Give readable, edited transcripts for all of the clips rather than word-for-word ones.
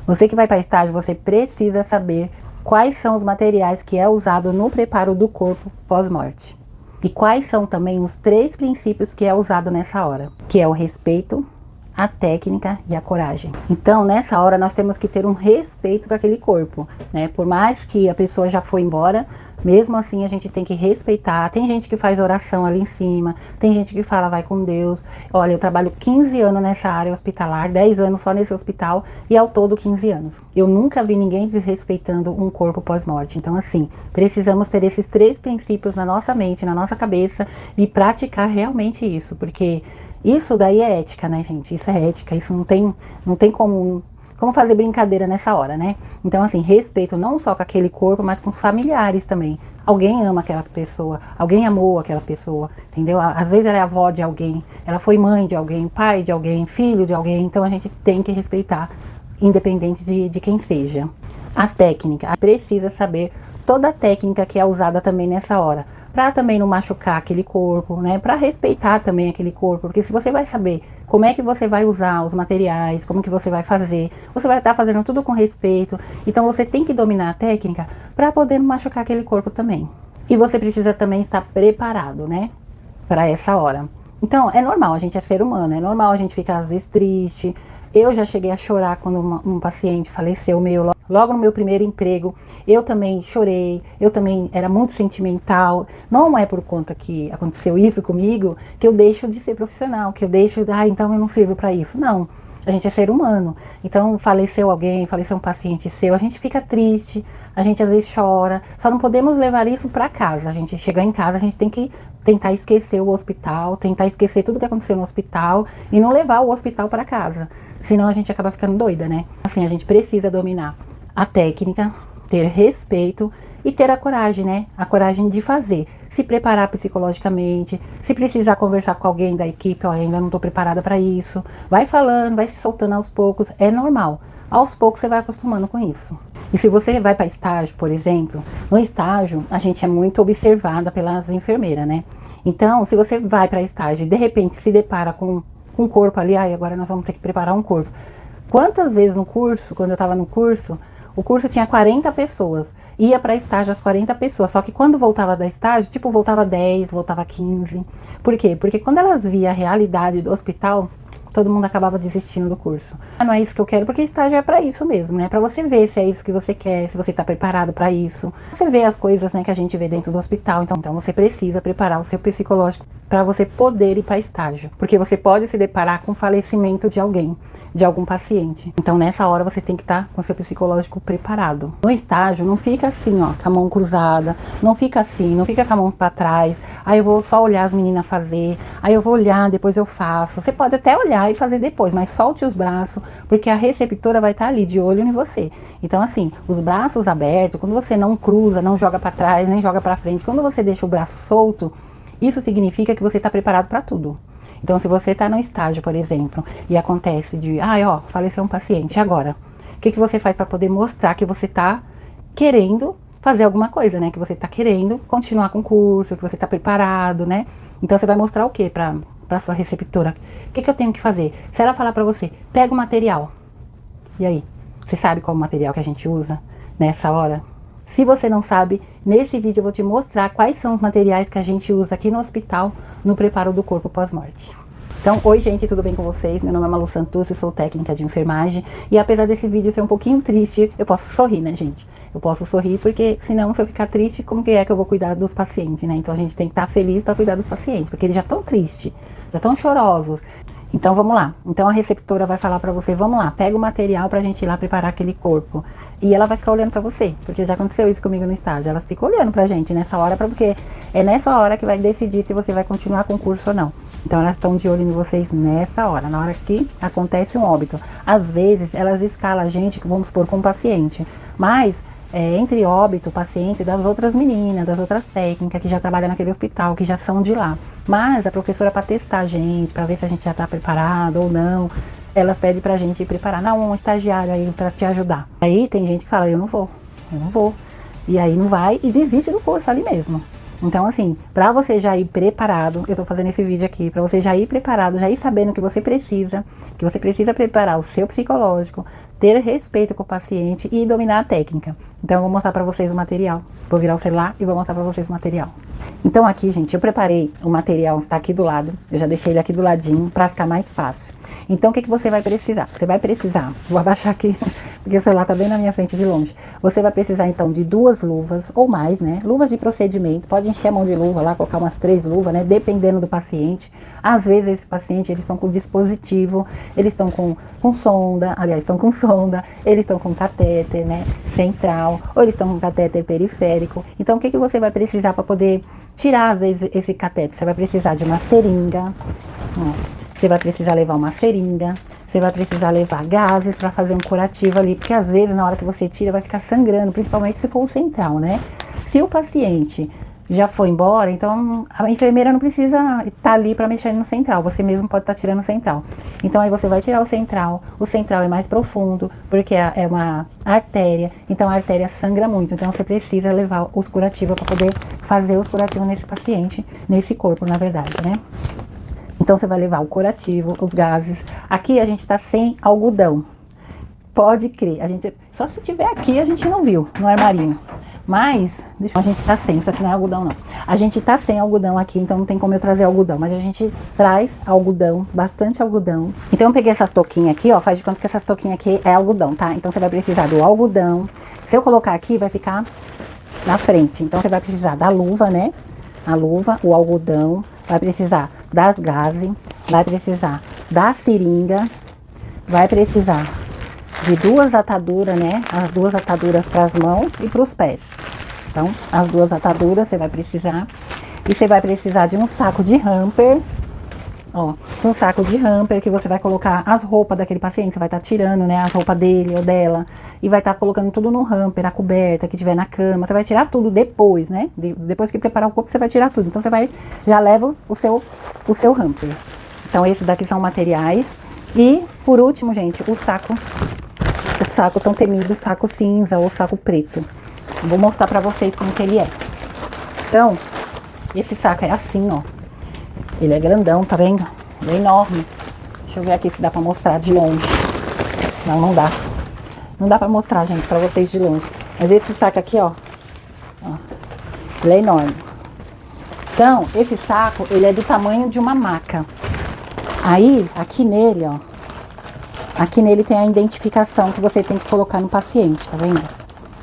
Você que vai para estágio, você precisa saber quais são os materiais que é usado no preparo do corpo pós-morte. E quais são também os 3 princípios que é usado nessa hora, que é o respeito, a técnica e a coragem. Então, nessa hora, nós temos que ter um respeito com aquele corpo, né? Por mais que a pessoa já foi embora, mesmo assim a gente tem que respeitar. Tem gente que faz oração ali em cima, tem gente que fala vai com Deus. Olha, eu trabalho 15 anos nessa área hospitalar, 10 anos só nesse hospital e ao todo 15 anos. Eu nunca vi ninguém desrespeitando um corpo pós-morte. Então, assim, precisamos ter esses 3 princípios na nossa mente, na nossa cabeça e praticar realmente isso, porque isso daí é ética, né, gente? Isso é ética, isso não tem como fazer brincadeira nessa hora, né? Então, assim, respeito não só com aquele corpo, mas com os familiares também. Alguém ama aquela pessoa, alguém amou aquela pessoa, entendeu? Às vezes ela é avó de alguém, ela foi mãe de alguém, pai de alguém, filho de alguém, então a gente tem que respeitar, independente de quem seja. A técnica, precisa saber toda a técnica que é usada também nessa hora, para também não machucar aquele corpo, né? Para respeitar também aquele corpo, porque se você vai saber como é que você vai usar os materiais, como que você vai fazer, você vai estar fazendo tudo com respeito. Então você tem que dominar a técnica para poder não machucar aquele corpo também. E você precisa também estar preparado, né? Para essa hora. Então é normal, a gente é ser humano, é normal a gente ficar às vezes triste. Eu já cheguei a chorar quando um paciente faleceu meu, logo no meu primeiro emprego. Eu também chorei, eu também era muito sentimental. Não é por conta que aconteceu isso comigo que eu deixo de ser profissional, que eu deixo, então eu não sirvo para isso. Não, a gente é ser humano. Então faleceu alguém, faleceu um paciente seu, a gente fica triste, a gente às vezes chora. Só não podemos levar isso para casa. A gente chega em casa, a gente tem que tentar esquecer o hospital, tentar esquecer tudo que aconteceu no hospital e não levar o hospital para casa. Senão a gente acaba ficando doida, né? Assim, a gente precisa dominar a técnica, ter respeito e ter a coragem, né? A coragem de fazer. Se preparar psicologicamente, se precisar conversar com alguém da equipe, ó, ainda não estou preparada para isso. Vai falando, vai se soltando aos poucos, é normal. Aos poucos você vai acostumando com isso. E se você vai para estágio, por exemplo, no estágio a gente é muito observada pelas enfermeiras, né? Então, se você vai para estágio e de repente se depara com um corpo ali, agora nós vamos ter que preparar um corpo. Quantas vezes no curso, quando eu estava no curso, o curso tinha 40 pessoas, ia para estágio as 40 pessoas, só que quando voltava da estágio, tipo, voltava 10, voltava 15. Por quê? Porque quando elas viam a realidade do hospital, todo mundo acabava desistindo do curso. Não é isso que eu quero, porque estágio é para isso mesmo, né? Para você ver se é isso que você quer, se você está preparado para isso. Você vê as coisas, né, que a gente vê dentro do hospital, então você precisa preparar o seu psicológico para você poder ir para estágio, porque você pode se deparar com o falecimento de alguém, de algum paciente. Então nessa hora você tem que estar com o seu psicológico preparado. No estágio não fica assim, ó, com a mão cruzada, não fica assim, não fica com a mão para trás. Aí eu vou só olhar as meninas fazer, aí eu vou olhar, depois eu faço. Você pode até olhar e fazer depois, mas solte os braços, porque a receptora vai estar ali de olho em você. Então assim, os braços abertos, quando você não cruza, não joga para trás, nem joga para frente, quando você deixa o braço solto, isso significa que você está preparado para tudo. Então, se você está no estágio, por exemplo, e acontece de, faleceu um paciente, e agora? O que você faz para poder mostrar que você está querendo fazer alguma coisa, né? Que você está querendo continuar com o curso, que você está preparado, né? Então, você vai mostrar o que para sua receptora? O que eu tenho que fazer? Se ela falar para você, pega o material. E aí? Você sabe qual o material que a gente usa nessa hora? Se você não sabe, nesse vídeo eu vou te mostrar quais são os materiais que a gente usa aqui no hospital no preparo do corpo pós-morte. Então, oi gente, tudo bem com vocês? Meu nome é Malu Santucci, sou técnica de enfermagem. E apesar desse vídeo ser um pouquinho triste, eu posso sorrir, né, gente? Eu posso sorrir porque, senão, se eu ficar triste, como que eu vou cuidar dos pacientes, né? Então a gente tem que estar feliz para cuidar dos pacientes, porque eles já estão tristes, já estão chorosos. Então vamos lá. Então a receptora vai falar para você, vamos lá, pega o material pra gente ir lá preparar aquele corpo. E ela vai ficar olhando pra você, porque já aconteceu isso comigo no estágio. Elas ficam olhando pra gente nessa hora, porque é nessa hora que vai decidir se você vai continuar com o curso ou não. Então elas estão de olho em vocês nessa hora, na hora que acontece um óbito. Às vezes elas escalam a gente, vamos supor, com o paciente, mas entre óbito, paciente, das outras meninas, das outras técnicas que já trabalham naquele hospital, que já são de lá. Mas a professora, para testar a gente, para ver se a gente já está preparado ou não, elas pedem pra gente ir preparar, não, um estagiário aí pra te ajudar. Aí tem gente que fala, eu não vou. E aí não vai e desiste do curso ali mesmo. Então assim, pra você já ir preparado, eu tô fazendo esse vídeo aqui, pra você já ir preparado, já ir sabendo que você precisa preparar o seu psicológico, ter respeito com o paciente e dominar a técnica. Então eu vou mostrar para vocês o material. Vou virar o celular e vou mostrar para vocês o material. Então aqui, gente, eu preparei o material, está aqui do lado. Eu já deixei ele aqui do ladinho para ficar mais fácil. Então o que você vai precisar? Você vai precisar, vou abaixar aqui, porque o celular tá bem na minha frente de longe. Você vai precisar então de 2 luvas ou mais, né? Luvas de procedimento, pode encher a mão de luva lá, colocar umas 3 luvas, né? Dependendo do paciente. Às vezes esse paciente, eles estão com dispositivo, eles estão com sonda, aliás, estão com sonda, eles estão com catéter, né? Central, ou eles estão com catéter periférico. Então o que você vai precisar para poder tirar, às vezes, esse catéter? Você vai precisar de uma seringa, ó. Você vai precisar levar uma seringa, você vai precisar levar gases para fazer um curativo ali, porque às vezes na hora que você tira vai ficar sangrando, principalmente se for o central, né? Se o paciente já foi embora, então a enfermeira não precisa estar ali para mexer no central, você mesmo pode estar tirando o central. Então aí você vai tirar o central é mais profundo, porque é uma artéria, então a artéria sangra muito, então você precisa levar os curativos para poder fazer os curativos nesse paciente, nesse corpo, na verdade, né? Então você vai levar o curativo, os gases. Aqui a gente tá sem algodão. Pode crer, só se tiver aqui a gente não viu no armarinho. Mas a gente tá sem, isso aqui não é algodão não. A gente tá sem algodão aqui, então não tem como eu trazer algodão. Mas a gente traz algodão, bastante algodão. Então eu peguei essas touquinhas aqui, ó, faz de conta que essas touquinhas aqui é algodão, tá? Então você vai precisar do algodão. Se eu colocar aqui, vai ficar na frente. Então você vai precisar da luva, né? A luva, o algodão, vai precisar das gases, vai precisar da seringa, vai precisar de 2 ataduras, né? As 2 ataduras para as mãos e para os pés. Então, as 2 ataduras você vai precisar. E você vai precisar de um saco de hamper. Ó, um saco de hamper que você vai colocar as roupas daquele paciente. Você vai estar tirando, né? As roupas dele ou dela. E vai estar colocando tudo no hamper, a coberta que tiver na cama. Você vai tirar tudo depois, né? Depois que preparar o corpo, você vai tirar tudo. Então, você vai, já leva o seu hamper. Então, esses daqui são materiais. E, por último, gente, o saco tão temido, saco cinza ou saco preto. Vou mostrar pra vocês como que ele é. Então, esse saco é assim, ó. Ele é grandão, tá vendo? Ele é enorme. Deixa eu ver aqui se dá pra mostrar de longe. Não, não dá. Não dá pra mostrar, gente, pra vocês de longe. Mas esse saco aqui, ó, ele é enorme. Então, esse saco, ele é do tamanho de uma maca. Aí, aqui nele, ó, aqui nele tem a identificação que você tem que colocar no paciente, tá vendo?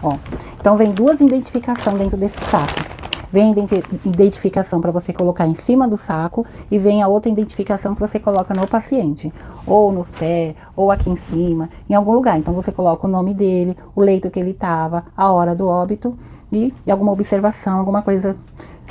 Ó, então vem 2 identificações dentro desse saco. Vem a identificação para você colocar em cima do saco e vem a outra identificação que você coloca no paciente, ou nos pés, ou aqui em cima, em algum lugar. Então você coloca o nome dele, o leito que ele estava, a hora do óbito e alguma observação, alguma coisa,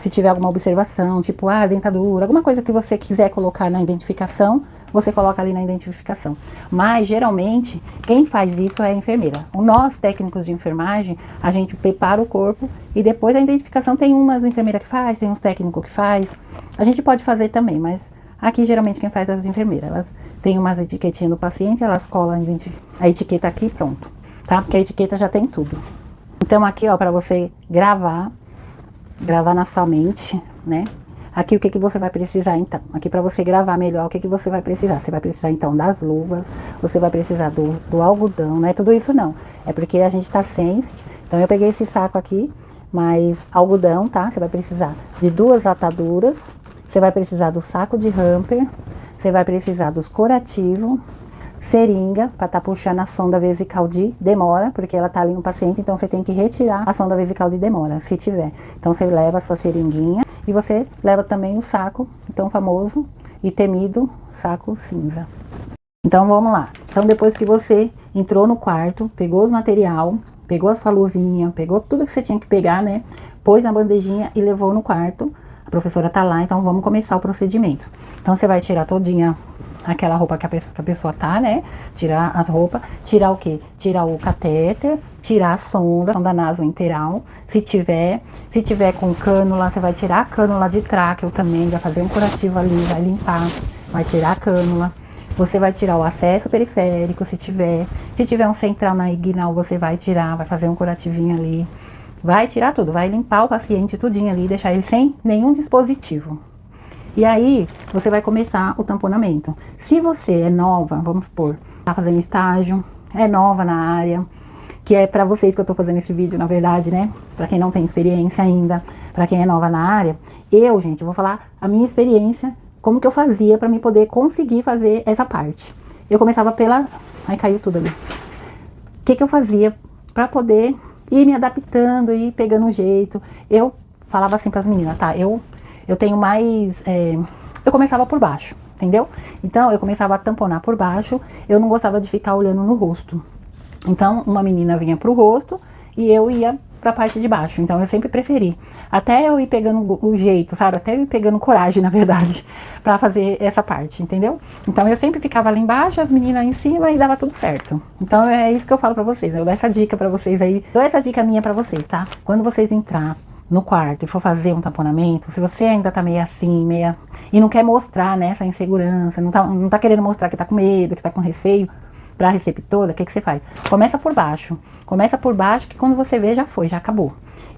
se tiver alguma observação, tipo dentadura, alguma coisa que você quiser colocar na identificação, você coloca ali na identificação. Mas, geralmente, quem faz isso é a enfermeira. Nós, técnicos de enfermagem, a gente prepara o corpo e depois a identificação tem umas enfermeiras que faz, tem uns técnicos que faz. A gente pode fazer também, mas aqui, geralmente, quem faz é as enfermeiras. Elas têm umas etiquetinhas do paciente, elas colam a etiqueta aqui e pronto, tá? Porque a etiqueta já tem tudo. Então, aqui, ó, para você gravar na sua mente, né? Aqui o que você vai precisar então? Aqui para você gravar melhor, o que você vai precisar? Você vai precisar então das luvas, você vai precisar do algodão, não é tudo isso não. É porque a gente tá sem, então eu peguei esse saco aqui, mas algodão, tá? Você vai precisar de 2 ataduras, você vai precisar do saco de hamper, você vai precisar dos curativos, seringa, para estar puxando a sonda vesical de demora, porque ela tá ali no paciente, então você tem que retirar a sonda vesical de demora, se tiver. Então você leva a sua seringuinha e você leva também o saco, tão famoso e temido saco cinza. Então vamos lá. Então depois que você entrou no quarto, pegou os material, pegou a sua luvinha, pegou tudo que você tinha que pegar, né? Pôs na bandejinha e levou no quarto. A professora tá lá, então vamos começar o procedimento. Então você vai tirar todinha aquela roupa que a pessoa tá, né? Tirar as roupas, tirar o quê? Tirar o catéter, tirar a sonda nasointeral. Se tiver com cânula, você vai tirar a cânula de tráqueo também, vai fazer um curativo ali, vai limpar, vai tirar a cânula. Você vai tirar o acesso periférico, se tiver um central na inguinal, você vai tirar, vai fazer um curativinho ali. Vai tirar tudo, vai limpar o paciente tudinho ali, deixar ele sem nenhum dispositivo. E aí, você vai começar o tamponamento. Se você é nova, vamos supor, tá fazendo estágio, é nova na área, que é pra vocês que eu tô fazendo esse vídeo, na verdade, né? Pra quem não tem experiência ainda, pra quem é nova na área. Gente, eu vou falar a minha experiência, como que eu fazia pra me poder conseguir fazer essa parte. Eu começava pela... Ai, caiu tudo ali. O que eu fazia pra poder ir me adaptando, ir pegando o jeito. Eu falava assim pras meninas, tá? Eu tenho mais... eu começava por baixo, entendeu? Então, eu começava a tamponar por baixo, eu não gostava de ficar olhando no rosto. Então, uma menina vinha pro rosto e eu ia pra parte de baixo. Então, eu sempre preferi. Até eu ir pegando o jeito, sabe? Até eu ir pegando coragem, na verdade, pra fazer essa parte, entendeu? Então, eu sempre ficava lá embaixo, as meninas em cima e dava tudo certo. Então, é isso que eu falo pra vocês. Eu dou essa dica pra vocês aí. Dou essa dica minha pra vocês, tá? Quando vocês entrar no quarto e for fazer um tamponamento, se você ainda tá meio assim, e não quer mostrar, né, essa insegurança, não tá querendo mostrar que tá com medo, que tá com receio pra receptora, o que você faz? Começa por baixo que quando você vê já foi, já acabou.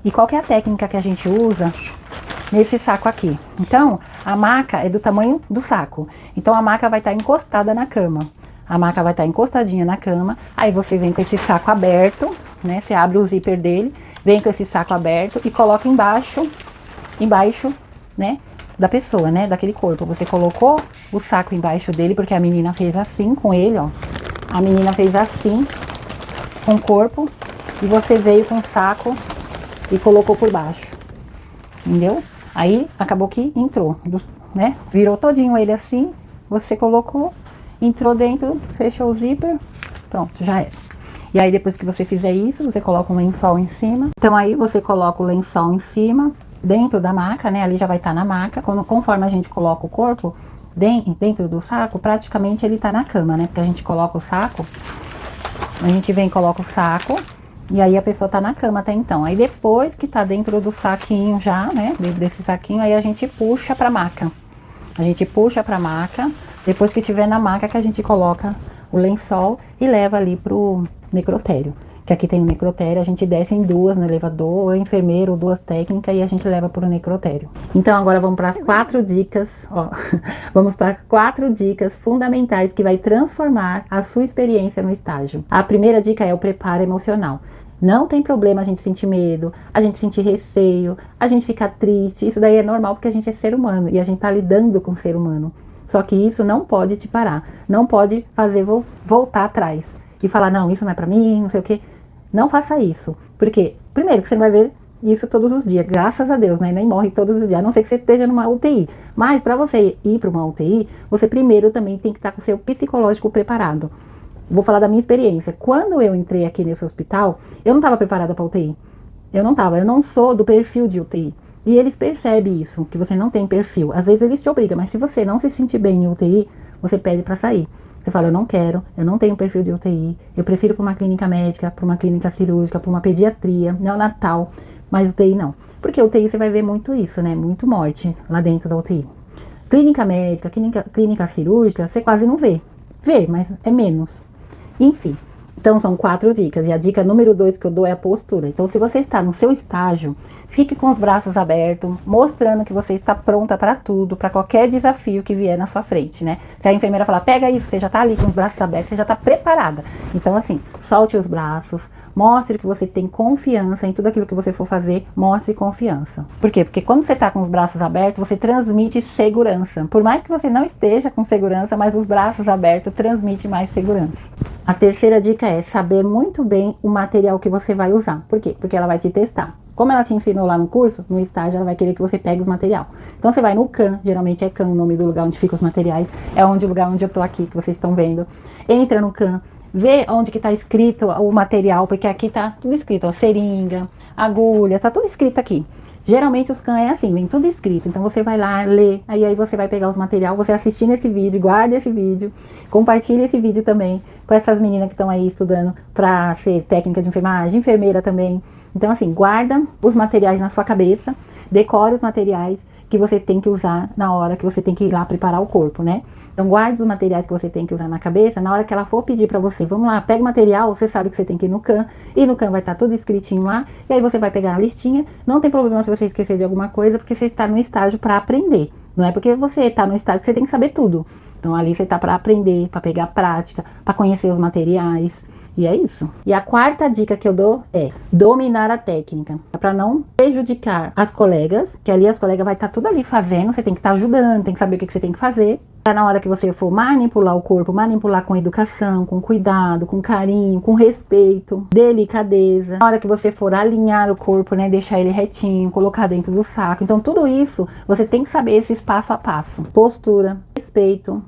E qual que é a técnica que a gente usa nesse saco aqui? Então, a maca é do tamanho do saco, então a maca vai estar encostada na cama. A maca vai estar encostadinha na cama, aí você vem com esse saco aberto, né, você abre o zíper dele, vem com esse saco aberto e coloca embaixo, né, da pessoa, né, daquele corpo. Você colocou o saco embaixo dele, porque a menina fez assim com ele, ó. A menina fez assim com o corpo e você veio com o saco e colocou por baixo, entendeu? Aí acabou que entrou, né, virou todinho ele assim, você colocou, entrou dentro, fechou o zíper, pronto, já era. E aí depois que você fizer isso, você coloca um lençol em cima. Então aí você coloca o lençol em cima, dentro da maca, né? Ali já vai estar na maca. Conforme a gente coloca o corpo dentro do saco, praticamente ele tá na cama, né? Porque a gente coloca o saco, a gente vem e coloca o saco, e aí a pessoa tá na cama até então. Aí depois que tá dentro do saquinho já, né? Dentro desse saquinho, aí a gente puxa pra maca. A gente puxa pra maca, depois que tiver na maca que a gente coloca o lençol e leva ali pro necrotério. Que aqui tem o necrotério, a gente desce em duas no elevador, ou enfermeiro, ou duas técnicas, e a gente leva pro necrotério. Então agora vamos para as 4 dicas, ó. Vamos para 4 dicas fundamentais que vai transformar a sua experiência no estágio. A primeira dica é o preparo emocional. Não tem problema a gente sentir medo, a gente sentir receio, a gente ficar triste. Isso daí é normal porque a gente é ser humano e a gente tá lidando com o ser humano. Só que isso não pode te parar, não pode fazer voltar atrás e falar, não, isso não é pra mim, não sei o que. Não faça isso. Porque, primeiro, que você não vai ver isso todos os dias, graças a Deus, né? Nem morre todos os dias, a não ser que você esteja numa UTI. Mas para você ir para uma UTI, você primeiro também tem que estar com o seu psicológico preparado. Vou falar da minha experiência. Quando eu entrei aqui nesse hospital, eu não estava preparada para UTI. Eu não sou do perfil de UTI. E eles percebem isso, que você não tem perfil. Às vezes eles te obrigam, mas se você não se sentir bem em UTI, você pede para sair. Você fala, eu não quero, eu não tenho perfil de UTI, eu prefiro para uma clínica médica, para uma clínica cirúrgica, para uma pediatria, neonatal, mas UTI não. Porque UTI você vai ver muito isso, né? Muito morte lá dentro da UTI. Clínica médica, clínica cirúrgica, você quase não vê. Vê, mas é menos. Enfim, então são 4 dicas. E a dica número 2 que eu dou é a postura. Então, se você está no seu estágio, fique com os braços abertos, mostrando que você está pronta para tudo, para qualquer desafio que vier na sua frente, né? Se a enfermeira falar, pega isso, você já tá ali com os braços abertos, você já tá preparada. Então, assim, solte os braços, mostre que você tem confiança em tudo aquilo que você for fazer, mostre confiança. Por quê? Porque quando você tá com os braços abertos, você transmite segurança. Por mais que você não esteja com segurança, mas os braços abertos transmitem mais segurança. A terceira dica é saber muito bem o material que você vai usar. Por quê? Porque ela vai te testar. Como ela te ensinou lá no curso, no estágio ela vai querer que você pegue os materiais. Então você vai no CAM, geralmente é CAM o nome do lugar onde ficam os materiais, é o lugar onde eu tô aqui, que vocês estão vendo. Entra no CAM, vê onde que tá escrito o material, porque aqui tá tudo escrito, ó, seringa, agulha, tá tudo escrito aqui. Geralmente os CAM é assim, vem tudo escrito, então você vai lá, lê, aí você vai pegar os materiais, você assistindo esse vídeo, guarda esse vídeo, compartilha esse vídeo também com essas meninas que estão aí estudando pra ser técnica de enfermagem, enfermeira também. Então assim, guarda os materiais na sua cabeça, decore os materiais que você tem que usar na hora que você tem que ir lá preparar o corpo, né? Então guarde os materiais que você tem que usar na cabeça, na hora que ela for pedir pra você, vamos lá, pega o material, você sabe que você tem que ir no CAM, e no CAM vai estar tudo escritinho lá, e aí você vai pegar a listinha, não tem problema se você esquecer de alguma coisa, porque você está no estágio para aprender, não é porque você está no estágio que você tem que saber tudo. Então ali você está para aprender, para pegar prática, para conhecer os materiais. E é isso. E a quarta dica que eu dou é dominar a técnica, para não prejudicar as colegas, que ali as colegas vai estar tudo ali fazendo, você tem que estar ajudando, tem que saber o que você tem que fazer. Para na hora que você for manipular o corpo, manipular com educação, com cuidado, com carinho, com respeito, delicadeza. Na hora que você for alinhar o corpo, né, deixar ele retinho, colocar dentro do saco. Então tudo isso, você tem que saber esses passo a passo. Postura, respeito,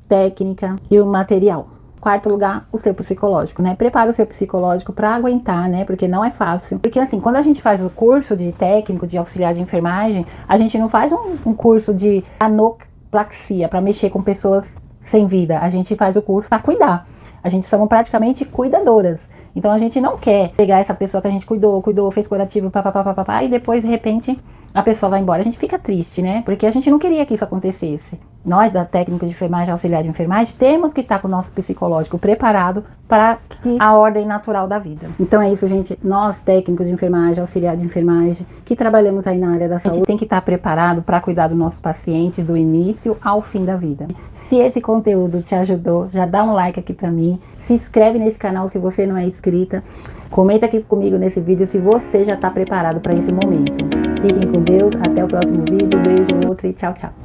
técnica e o material. Quarto lugar, o seu psicológico, né? Prepara o seu psicológico para aguentar, né? Porque não é fácil. Porque assim, quando a gente faz o curso de técnico, de auxiliar de enfermagem, a gente não faz um curso de anoplaxia para mexer com pessoas sem vida. A gente faz o curso para cuidar. A gente somos praticamente cuidadoras. Então a gente não quer pegar essa pessoa que a gente cuidou, fez curativo, papapá, e depois de repente a pessoa vai embora. A gente fica triste, né? Porque a gente não queria que isso acontecesse. Nós, da técnica de enfermagem, auxiliar de enfermagem, temos que estar com o nosso psicológico preparado para a ordem natural da vida. Então é isso, gente. Nós, técnicos de enfermagem, auxiliar de enfermagem, que trabalhamos aí na área da saúde, tem que estar preparado para cuidar dos nossos pacientes do início ao fim da vida. Se esse conteúdo te ajudou, já dá um like aqui para mim. Se inscreve nesse canal se você não é inscrita. Comenta aqui comigo nesse vídeo se você já está preparado para esse momento. Fiquem com Deus. Até o próximo vídeo. Beijo, outro e tchau, tchau.